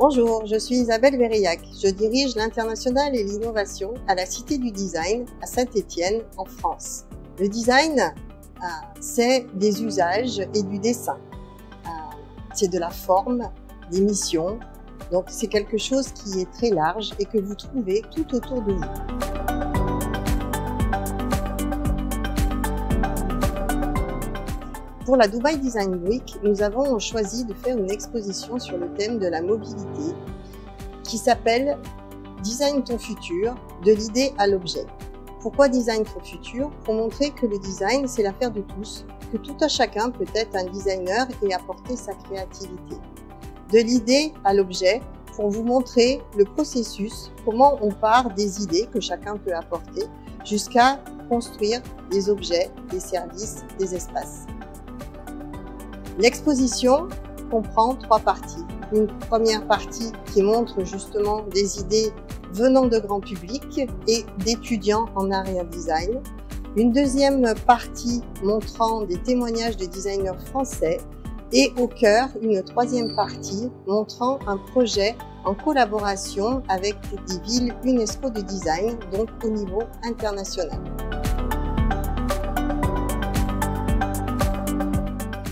Bonjour, je suis Isabelle Verillac. Je dirige l'international et l'innovation à la Cité du Design à Saint-Étienne, en France. Le design, c'est des usages et du dessin. C'est de la forme, des missions. Donc c'est quelque chose qui est très large et que vous trouvez tout autour de vous. Pour la Dubai Design Week, nous avons choisi de faire une exposition sur le thème de la mobilité qui s'appelle « Design ton futur, de l'idée à l'objet ». Pourquoi Design ton futur? Pour montrer que le design, c'est l'affaire de tous, que tout un chacun peut être un designer et apporter sa créativité. De l'idée à l'objet, pour vous montrer le processus, comment on part des idées que chacun peut apporter, jusqu'à construire des objets, des services, des espaces. L'exposition comprend 3 parties. Une première partie qui montre justement des idées venant de grand public et d'étudiants en art design. Une deuxième partie montrant des témoignages de designers français et au cœur, une troisième partie montrant un projet en collaboration avec des villes UNESCO de design, donc au niveau international.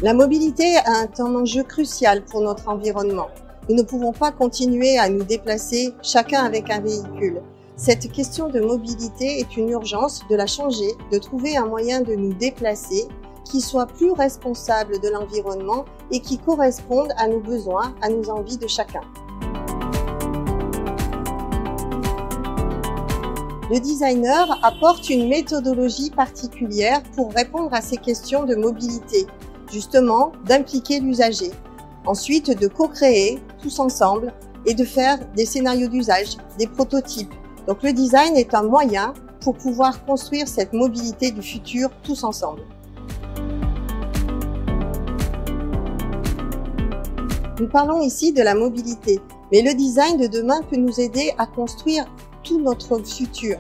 La mobilité est un enjeu crucial pour notre environnement. Nous ne pouvons pas continuer à nous déplacer chacun avec un véhicule. Cette question de mobilité est une urgence de la changer, de trouver un moyen de nous déplacer qui soit plus responsable de l'environnement et qui corresponde à nos besoins, à nos envies de chacun. Le designer apporte une méthodologie particulière pour répondre à ces questions de mobilité. Justement, d'impliquer l'usager. Ensuite, de co-créer tous ensemble et de faire des scénarios d'usage, des prototypes. Donc le design est un moyen pour pouvoir construire cette mobilité du futur tous ensemble. Nous parlons ici de la mobilité, mais le design de demain peut nous aider à construire tout notre futur.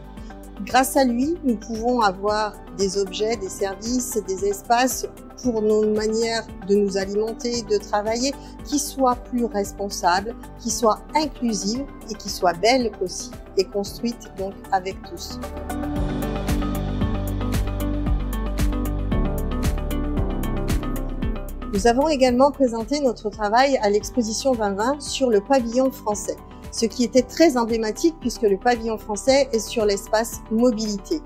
Grâce à lui, nous pouvons avoir des objets, des services, des espaces pour nos manières de nous alimenter, de travailler, qui soient plus responsables, qui soient inclusives et qui soient belles aussi et construites donc avec tous. Nous avons également présenté notre travail à l'exposition 2020 sur le pavillon français, ce qui était très emblématique puisque le pavillon français est sur l'espace mobilité.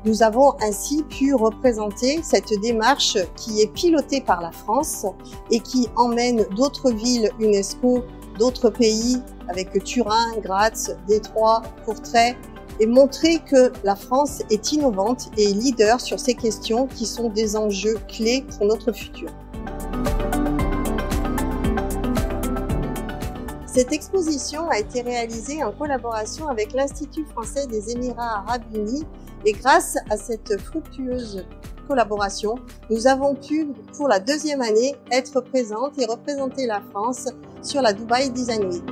Nous avons ainsi pu représenter cette démarche qui est pilotée par la France et qui emmène d'autres villes UNESCO, d'autres pays avec Turin, Graz, Détroit, Courtrai et montrer que la France est innovante et leader sur ces questions qui sont des enjeux clés pour notre futur. Cette exposition a été réalisée en collaboration avec l'Institut français des Émirats arabes unis et grâce à cette fructueuse collaboration, nous avons pu, pour la 2e année, être présentes et représenter la France sur la Dubai Design Week.